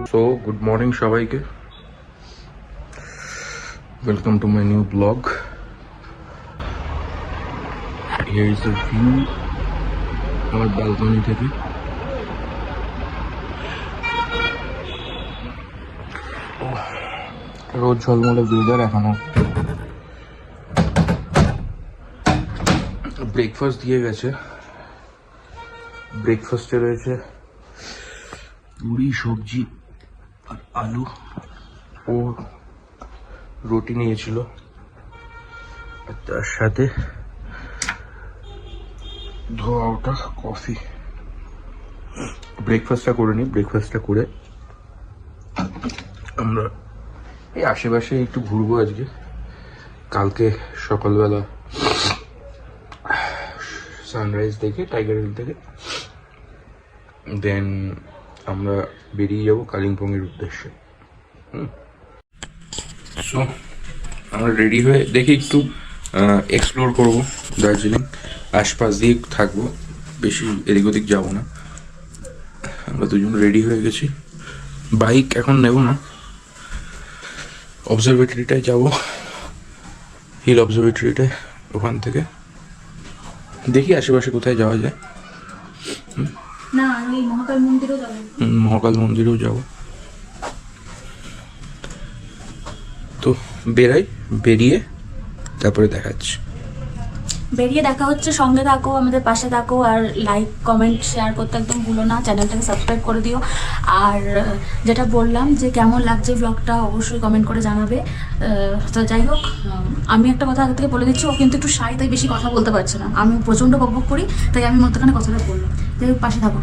So, good morning সবাইকে, welcome to my new vlog. Here is the view আমার balcony থেকে। রোদ ঝলমলে ওয়েদার। এখনো ব্রেকফাস্ট দিয়ে গেছে। ব্রেকফাস্টে রয়েছে পুরি, সবজি আর আলু। ও রুটি নিয়েছিল আর তার সাথে ধোয়া ওটা কফি। ব্রেকফাস্টটা করে নিই। ব্রেকফাস্টটা করে আমরা এই আশেপাশে একটু ঘুরবো আজকে। কালকে সকালবেলা সানরাইজ দেখে টাইগার হিল থেকে দেন আমরা বেরিয়ে যাবো কালিম্পংয়ের উদ্দেশ্যে। সো আমরা রেডি হয়ে দেখি একটু এক্সপ্লোর করবো দার্জিলিং। আশপাশ দিয়ে থাকবো, বেশি এদিক ওদিক যাবো না। আমরা দুজন রেডি হয়ে গেছি। বাইক এখন নেব না, অবজারভেটরিটায় যাব, হিল অবজারভেটরিটায়। ওখান থেকে দেখি আশেপাশে কোথায় যাওয়া যায়। মহাকাল মন্দিরেও যাব। তো বেরাই, বেরিয়ে তারপরে দেখাচ্ছি। বেরিয়ে দেখা হচ্ছে। সঙ্গে থাকো, আমাদের পাশে থাকো, আর লাইক কমেন্ট শেয়ার করতে একদম ভুলো না। চ্যানেলটাকে সাবস্ক্রাইব করে দিও। আর যেটা বললাম যে কেমন লাগছে ব্লগটা অবশ্যই কমেন্ট করে জানাবে। তো যাই হোক, আমি একটা কথা আগে থেকে বলে দিচ্ছি, ও কিন্তু একটু শাই, তাই বেশি কথা বলতে পারছে না। আমি প্রচণ্ড বকবক করি, তাই আমি মধ্যখানে কথাটা বললাম। যাই হোক, পাশে থাকো।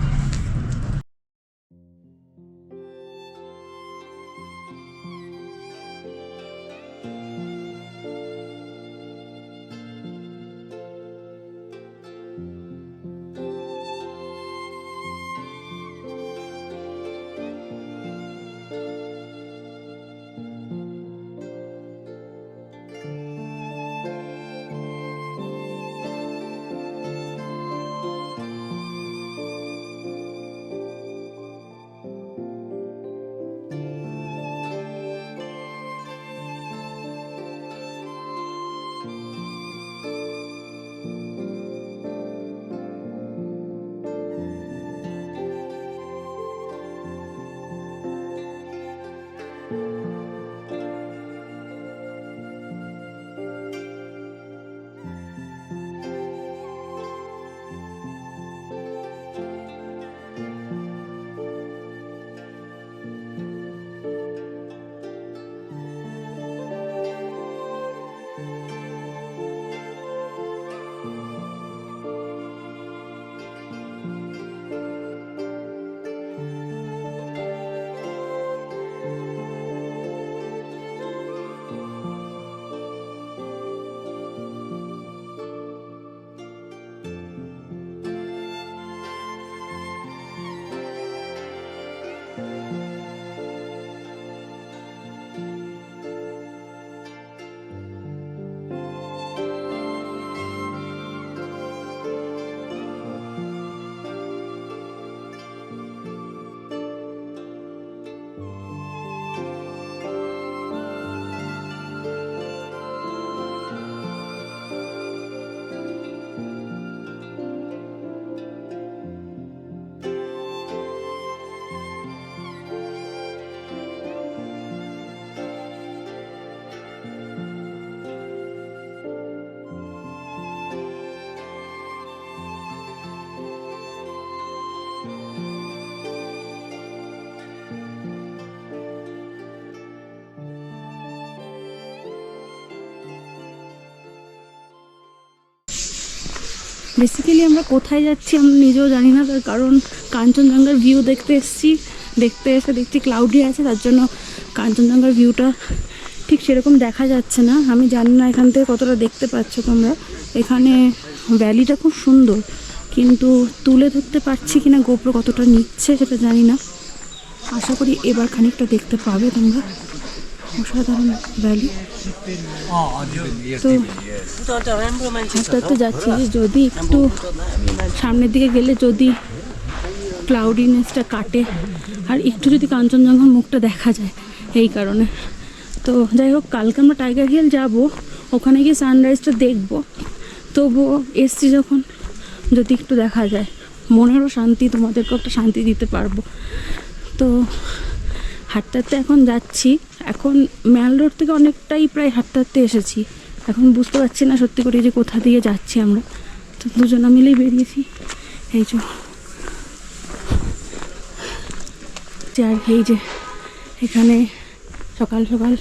বেসিক্যালি আমরা কোথায় যাচ্ছি আমি নিজেও জানি না, তার কারণ কাঞ্চনজঙ্ঘার ভিউ দেখতে এসেছি। দেখতে এসে দেখছি ক্লাউডি আছে, তার জন্য কাঞ্চনজঙ্ঘার ভিউটা ঠিক সেরকম দেখা যাচ্ছে না। আমি জানি না এখান থেকে কতটা দেখতে পাচ্ছ তোমরা। এখানে ভ্যালিটা খুব সুন্দর, কিন্তু তুলে ধরতে পারছি কিনা গোপ্রো কতটা নিচ্ছে সেটা জানি না। আশা করি এবার খানিকটা দেখতে পাবে তোমরা। অসাধারণ ভ্যালি। তো আস্তে আস্তে যাচ্ছি, যদি একটু সামনের দিকে গেলে যদি ক্লাউডিনেসটা কাটে, আর একটু যদি কাঞ্চনজঙ্ঘার মুখটা দেখা যায় এই কারণে। তো যাই হোক, কালকে আমরা টাইগার হিল যাব, ওখানে গিয়ে সানরাইজটা দেখব। তবুও এসছি যখন, যদি একটু দেখা যায়, মনেরও শান্তি, তোমাদেরকেও একটা শান্তি দিতে পারবো। তো হাঁটতে হাঁটতে এখন যাচ্ছি। এখন ম্যাল রোড থেকে অনেকটাই প্রায় হাঁটতে হাঁটতে এসেছি। এখন বুঝতে পারছি না সত্যি করে যে কোথা দিয়ে যাচ্ছি আমরা। তো দুজনা মিলেই বেরিয়েছি। এই আর এই যে এখানে সকাল সকাল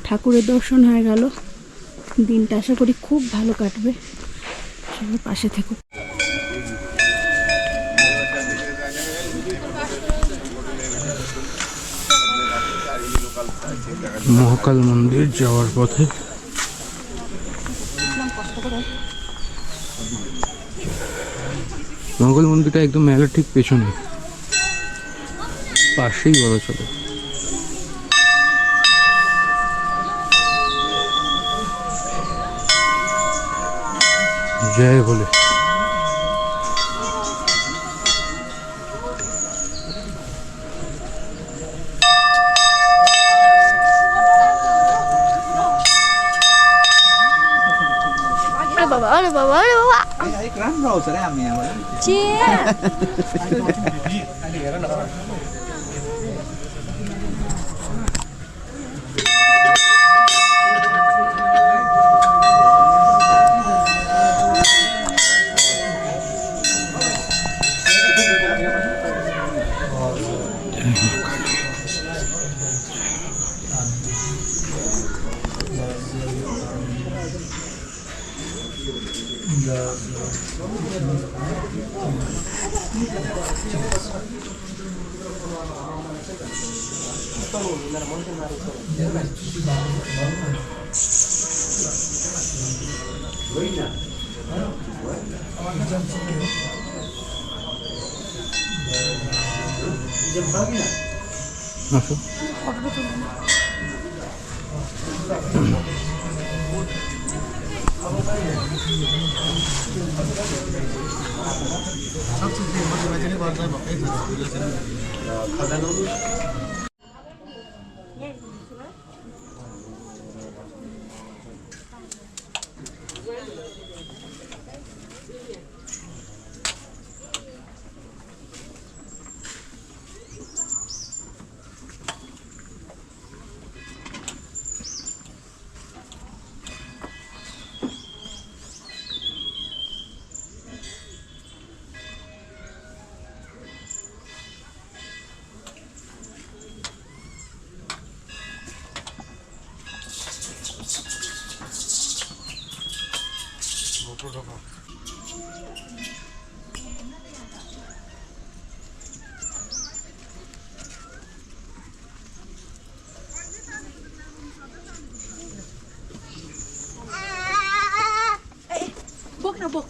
ঠাকুরের দর্শন হয়ে গেল। দিনটা আশা করি খুব ভালো কাটবে। সবাই পাশে থেকো। মহাকাল মন্দির যাওয়ার পথে মহাকাল মন্দিরটা একদম মেলার ঠিক পেছনে, পাশেই বলা চলে। জয় বলে Aduh, bawa, aduh, bawa. Iklan browser ya Amia. Cie. আসো। Bok na bok.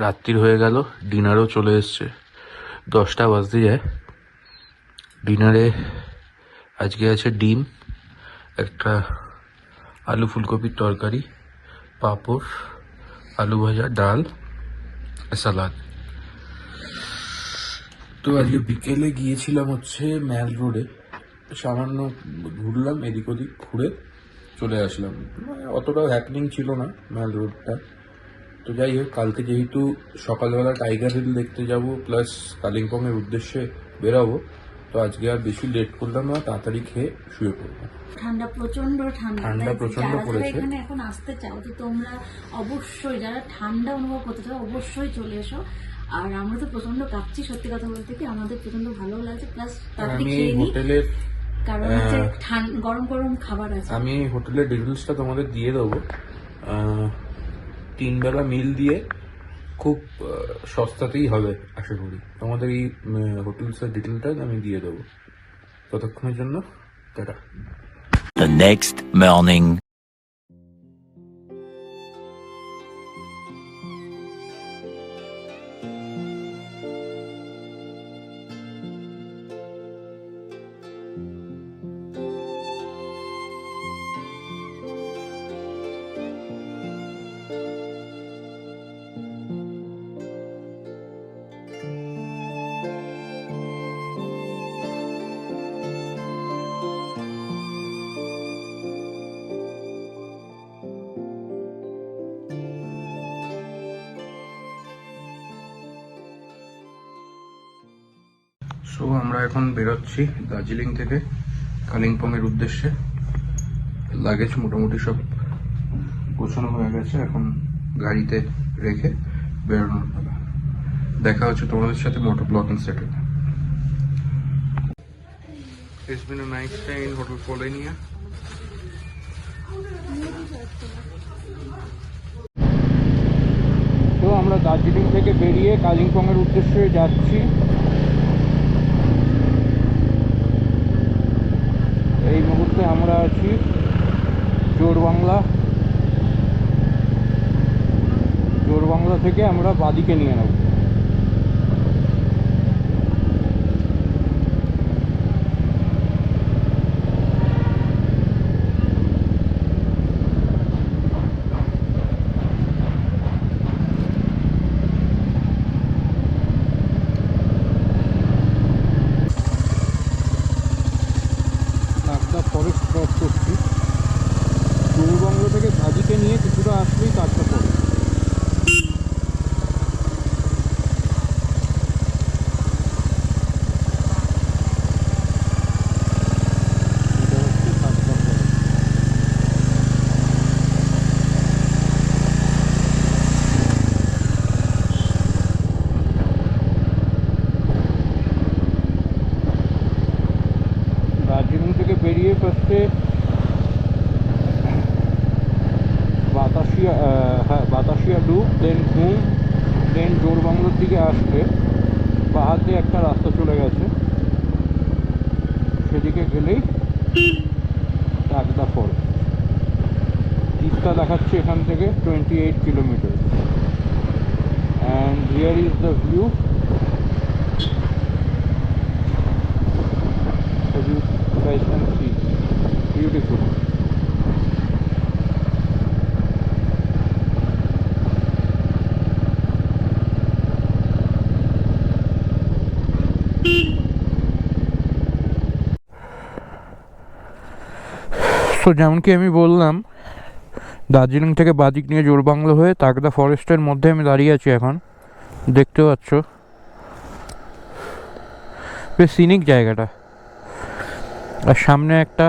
রাত্রির হয়ে গেল, ডিনারও চলে এসছে, 10টা বাজতে যায়। ডিনারে আজকে আছে ডিম, একটা আলু ফুলকপির তরকারি, পাঁপড়, আলু ভাজা, ডাল, সালাদ। তো আজকে বিকেলে গিয়েছিলাম হচ্ছে ম্যাল রোডে, সামান্য ঘুরলাম, এদিক ওদিক ঘুরে চলে আসলাম। মানে অতটাও হ্যাপনিং ছিল না ম্যাল রোডটা। তো যাই হোক, কালকে যেহেতু সকালবেলা টাইগার হিল দেখতে যাব প্লাস কালিম্পংয়ের উদ্দেশ্যে বেরাবো, তো আজকে আর বেশি লেট করলাম না, তাড়াতাড়ি খেয়ে শুয়ে পড়বো। ঠান্ডা প্রচন্ড ঠান্ডা প্রচন্ড পড়েছে। এখানে এখন আসতে চাও তো তোমরা অবশ্যই, যারা ঠান্ডা অনুভব করতে চাও অবশ্যই চলে এসো। আর আমরা তো প্রচন্ড কাঁপছি, সত্যি কথা বলতে কি আমাদের প্রচন্ড ভালো লাগছে, প্লাস তাড়াতাড়ি আমি খেয়ে নিই, হোটেলের কারণ হচ্ছে গরম গরম খাবার আছে। আমি হোটেলের ডিটেলসটা তোমাদের দিয়ে দেবো। 3 বেলা মিল দিয়ে খুব সস্তাতেই হবে আশা করি। তোমাদের এই হোটেলসের ডিটেলটা আমি দিয়ে দেবো। ততক্ষণের জন্য tata. The next morning. So আমরা এখন বেরোচ্ছি দার্জিলিং থেকে কালিম্পংয়ের উদ্দেশ্যে। লাগেজ মোটামুটি সব গোছানো হয়ে গেছে, এখন গাড়িতে রেখে বেরোনোর পালা। দেখা হচ্ছে তোমাদের সাথে মোটো ব্লগিং সেটে। It's been a nice stay in Hotel Polonia. তো আমরা দার্জিলিং থেকে বেরিয়ে কালিম্পংয়ের উদ্দেশ্যে যাচ্ছি। এই মুহূর্তে আমরা আছি জোরবাংলা। জোরবাংলা থেকে আমরা বাদিকে নিয়ে নেব। ফরেস্ট ক্রস করছি, জোরবাংলা থেকে ভাজিকে নিয়ে কিছুটা আসলেই কাজটা পড়ে। দার্জিলিং থেকে বেরিয়ে ফার্স্টে বাতাসিয়া ডুব, দেন ঘুম, দেন জোরবাংলার দিকে আসলে বাহার দিয়ে একটা রাস্তা চলে গেছে, সেদিকে গেলেই টাকদা ফরেস্ট। তিস্তা দেখাচ্ছে এখান থেকে 28 kilometre. And here is the view. As you guys can see, beautiful. তো যেমন কি আমি বললাম, দার্জিলিং থেকে বাদিক নিয়ে জোরবাংলা হয়ে তাকদা ফরেস্টের মধ্যে আমি দাঁড়িয়ে আছি এখন, দেখতে পাচ্ছ। বেশ সিনিক জায়গাটা, আর সামনে একটা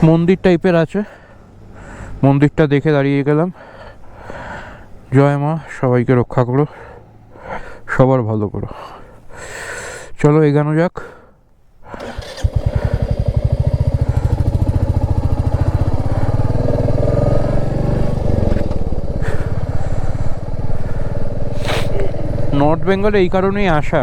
মন্দির টাইপের আছে, মন্দিরটা দেখে দাঁড়িয়ে গেলাম। জয় মা, সবাইকে রক্ষা করো, সবার ভালো করো। চলো এগানো যাক। নর্থ বেঙ্গলে এই কারণেই আসা,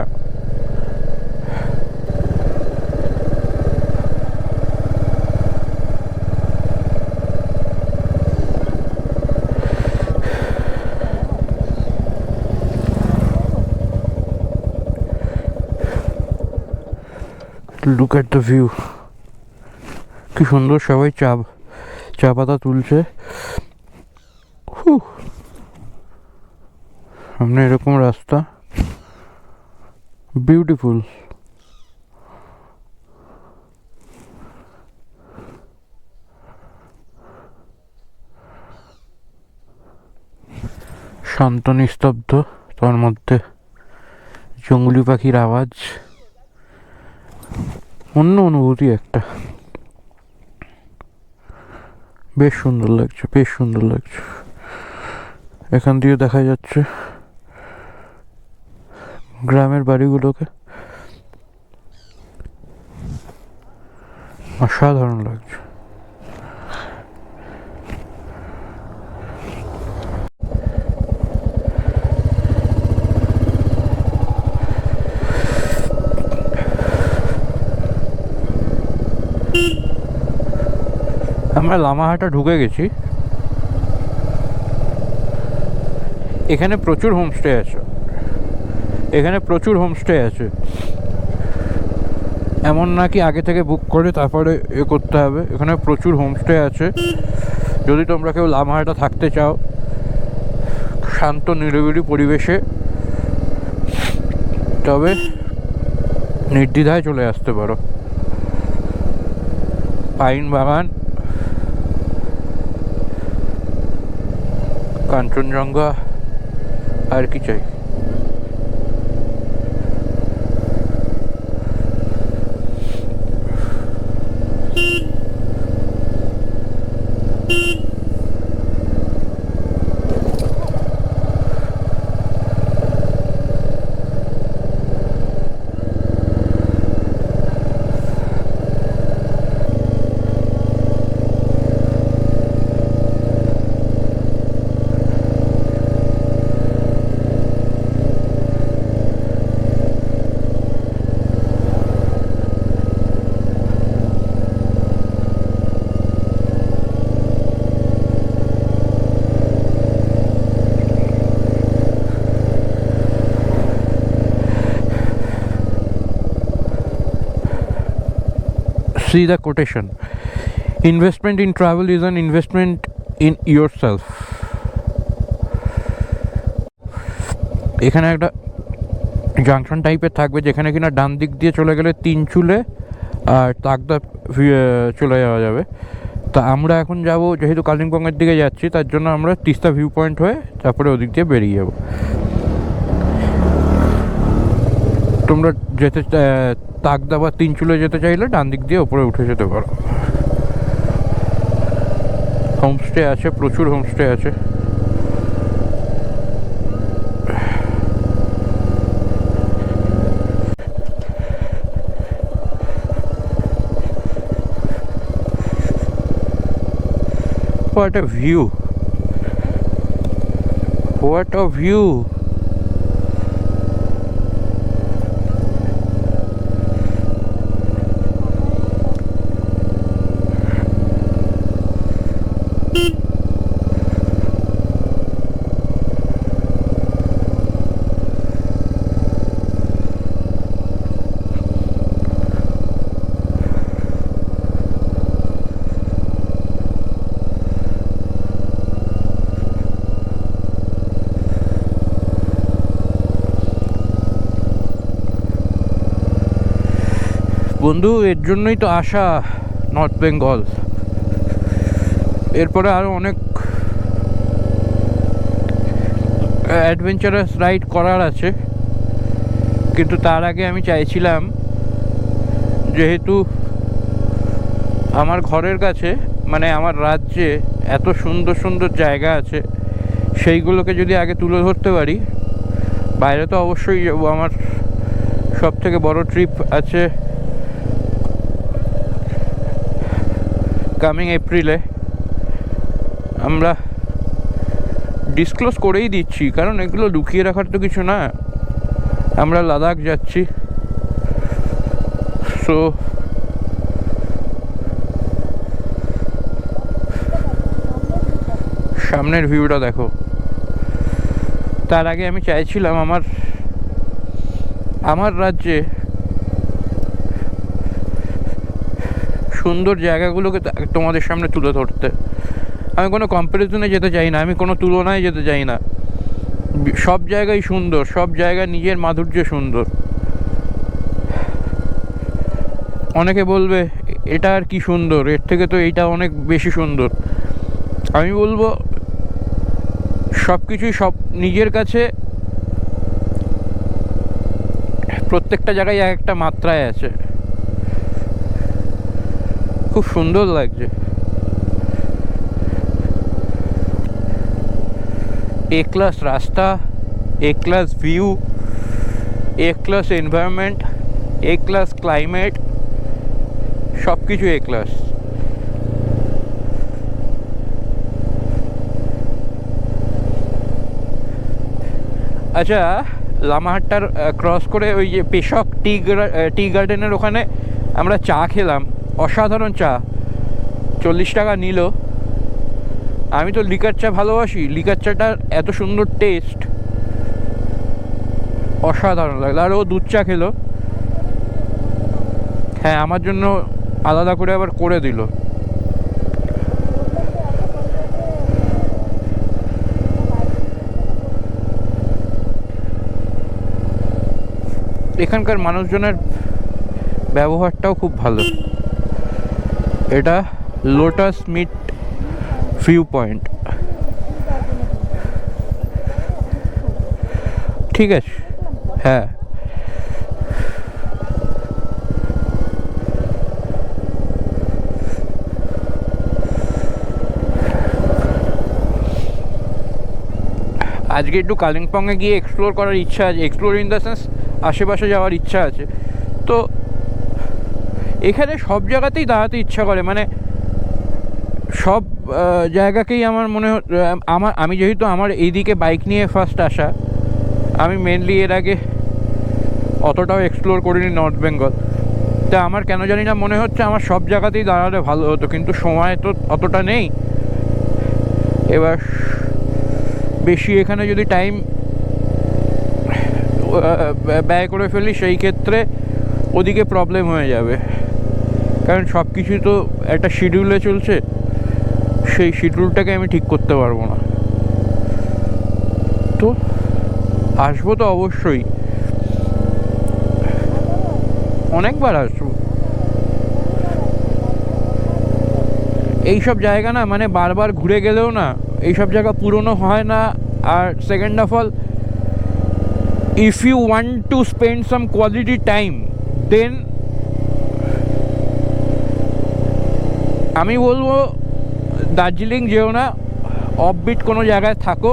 লুক অ্যাট দ্য ভিউ, কি সুন্দর সবাই চা পাতা তুলছে। সামনে এরকম রাস্তা, বিউটিফুল। শান্ত নিস্তব্ধ, তার মধ্যে জঙ্গলি পাখির আওয়াজ, অন্য অনুভূতি একটা। বেশ সুন্দর লাগছে, বেশ সুন্দর লাগছে। এখান দিয়ে দেখা যাচ্ছে গ্রামের বাড়িগুলোকে, অসাধারণ লাগছে। আমরা লামাহাটা ঢুকে গেছি। এখানে প্রচুর হোমস্টে আছে, এখানে প্রচুর হোমস্টে আছে। এমন না কি আগে থেকে বুক করে তারপরে করতে হবে, এখানে প্রচুর হোমস্টে আছে। যদি তোমরা কেউ লামাহাটা থাকতে চাও শান্ত নিরিবিলি পরিবেশে, তবে নির্দ্বিধায় চলে আসতে পারো। পাইন বাগান, কাঞ্চনজঙ্ঘা, আর কি চাই। See the quotation. Investment in travel is an investment in yourself. এখানে একটা জাংশন টাইপের থাকবে যেখানে কিনা ডান দিক দিয়ে চলে গেলে তিনচুলে আর তাকদা চলে যাওয়া যাবে। তা আমরা এখন যাব, যেহেতু কালিম্পংয়ের দিকে যাচ্ছি, তার জন্য আমরা তিস্তা ভিউ পয়েন্ট হয়ে তারপরে ওদিক দিয়ে বেরিয়ে যাব। তোমরা যেতে তাকদা বা তিনচুলে যেতে চাইলে ডান দিক দিয়ে ওপরে উঠে যেতে পারো। হোমস্টে আছে, প্রচুর হোমস্টে আছে। What a view! What a view! বন্ধু, এর জন্যই তো আসা নর্থ বেঙ্গল। এরপরে আরও অনেক অ্যাডভেঞ্চারাস রাইড করার আছে, কিন্তু তার আগে আমি চাইছিলাম, যেহেতু আমার ঘরের কাছে মানে আমার রাজ্যে এত সুন্দর সুন্দর জায়গা আছে, সেইগুলোকে যদি আগে তুলে ধরতে পারি। বাইরে তো অবশ্যই যাবো, আমার সব থেকে বড় ট্রিপ আছে কামিং এপ্রিলে। আমরা ডিসক্লোজ করেই দিচ্ছি, কারণ এগুলো লুকিয়ে রাখার তো কিছু না। আমরা লাদাখ যাচ্ছি, সো সামনের ভিউটা দেখো। তার আগে আমি চাইছিলাম আমার রাজ্যে সুন্দর জায়গাগুলোকে তোমাদের সামনে তুলে ধরতে। আমি কোনো কম্প্যারিজনে যেতে চাই না, আমি কোনো তুলনায় যেতে চাই না। সব জায়গায় সুন্দর, সব জায়গায় নিজের মাধুর্যে সুন্দর। অনেকে বলবে এটা আর কি সুন্দর, এর থেকে তো এইটা অনেক বেশি সুন্দর। আমি বলবো সব কিছুই সব নিজের কাছে প্রত্যেকটা জায়গায় এক একটা মাত্রায় আছে। খুব সুন্দর লাগছে। এ ক্লাস রাস্তা, এ ক্লাস ভিউ, এ ক্লাস এনভায়রনমেন্ট, এ ক্লাস ক্লাইমেট, সব কিছু এ ক্লাস। আচ্ছা, লামাহাট্টার ক্রস করে ওই যে পেশক টি গার্ডেনের ওখানে আমরা চা খেলাম, অসাধারণ চা, 40 টাকা নিল। আমি তো লিকার চা ভালোবাসি, লিকার চাটার এত সুন্দর টেস্ট, অসাধারণ লাগলো। আর ও দুধ চা খেলো, হ্যাঁ আমার জন্য আলাদা করে আবার করে দিল। এখানকার মানুষজনের ব্যবহারটাও খুব ভালো। এটা লোটাস মিট ভিউ পয়েন্ট, ঠিক আছে? হ্যাঁ, আজকে একটু কালিম্পংয়ে গিয়ে এক্সপ্লোর করার ইচ্ছা আছে, এক্সপ্লোর ইন দ্য সেন্স আশেপাশে যাওয়ার ইচ্ছা আছে। তো এখানে সব জায়গাতেই দাঁড়াতে ইচ্ছা করে, মানে সব জায়গাকেই আমার মনে আমি যেহেতু আমার এইদিকে বাইক নিয়ে ফার্স্ট আসা, আমি মেনলি এর আগে অতটাও এক্সপ্লোর করিনি নর্থ বেঙ্গল। তা আমার কেন জানি না মনে হচ্ছে আমার সব জায়গাতেই দাঁড়ালে ভালো হতো, কিন্তু সময় তো অতটা নেই। এবার বেশি এখানে যদি টাইম ব্যয় করে ফেলি সেই ক্ষেত্রে ওদিকে প্রবলেম হয়ে যাবে, কারণ সব কিছুই তো একটা শিডিউলে চলছে, সেই শিডিউলটাকে আমি ঠিক করতে পারবো না। তো আসবো তো অবশ্যই, অনেকবার আসবো। এইসব জায়গা না, মানে বারবার ঘুরে গেলেও না এইসব জায়গা পুরনো হয় না। আর second of all, if you want to spend some quality time, then আমি বলবো দার্জিলিং যেও না, অফবিট কোনো জায়গায় থাকো।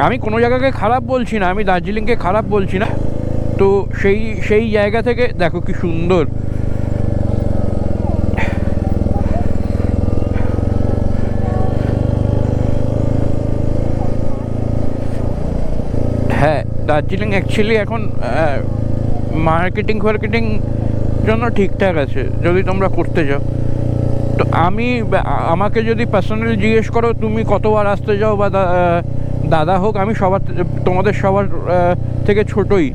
আমি কোনো জায়গাকে খারাপ বলছি না, আমি দার্জিলিংকে খারাপ বলছি না। তো সেই জায়গা থেকে দেখো কি সুন্দর। হ্যাঁ, দার্জিলিং অ্যাকচুয়ালি এখন মার্কেটিং জন্য ঠিকঠাক আছে যদি তোমরা করতে যাও। তো আমাকে যদি পার্সোনালি জিজ্ঞেস করো তুমি কতবার আসতে যাও, বা দাদা হোক, আমি তোমাদের সবার থেকে ছোটই,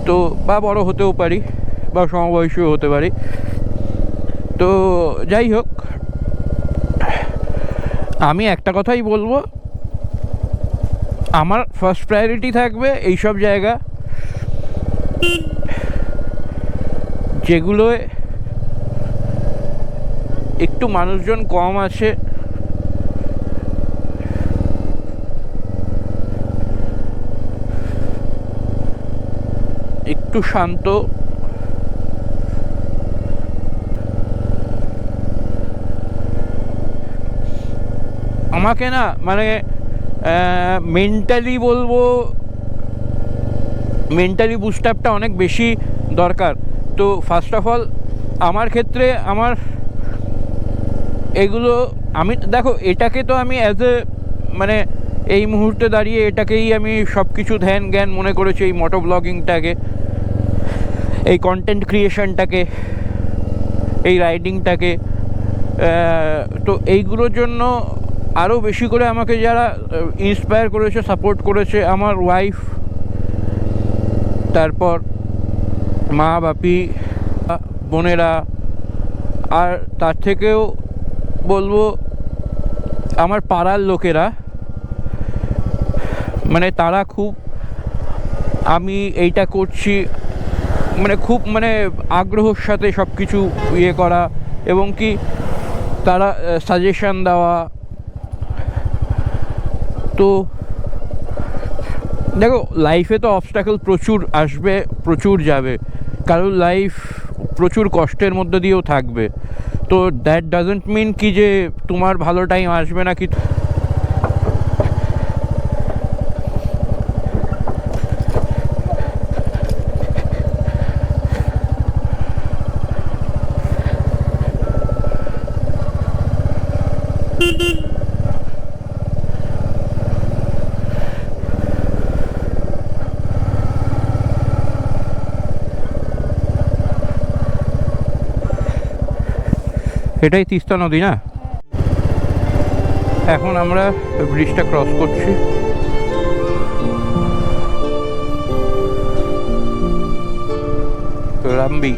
তো বা বড় হতেও পারি বা সমবয়সীও হতে পারি। তো যাই হোক, আমি একটা কথাই বলবো, আমার ফার্স্ট প্রায়োরিটি থাকবে এইসব জায়গা যেগুলোয় একটু মানুষজন কম আছে, একটু শান্ত, আমাকে না মানে মেন্টালি বলবো, মেন্টালি বুস্ট আপটা অনেক বেশি দরকার। তো ফার্স্ট অফ অল আমার ক্ষেত্রে আমার এগুলো, আমি দেখো এটাকে তো আমি অ্যাজ এ মানে এই মুহূর্তে দাঁড়িয়ে এটাকেই আমি সব কিছু ধ্যান জ্ঞান মনে করেছি, এই মোটো ব্লগিংটাকে, এই কন্টেন্ট ক্রিয়েশনটাকে, এই রাইডিংটাকে। তো এইগুলোর জন্য আরও বেশি করে আমাকে যারা ইন্সপায়ার করেছে, সাপোর্ট করেছে, আমার ওয়াইফ, তারপর মা বাপি, বোনেরা, আর তার থেকেও বলবো আমার পাড়ার লোকেরা, মানে তারা খুব, আমি এইটা করছি মানে খুব মানে আগ্রহের সাথে সব কিছু ইয়ে করা, এবং কি তারা সাজেশন দেওয়া। তো দেখো, লাইফে তো অবস্ট্যাকল প্রচুর আসবে, প্রচুর যাবে, কারোর লাইফ প্রচুর কষ্টের মধ্যে দিয়েও থাকবে। তো দ্যাট ডাজন্ট মিন কি যে তোমার ভালো টাইম আসবে না। কি এটাই তিস্তা নদী না? এখন আমরা ব্রিজটা ক্রস করছি। রামবি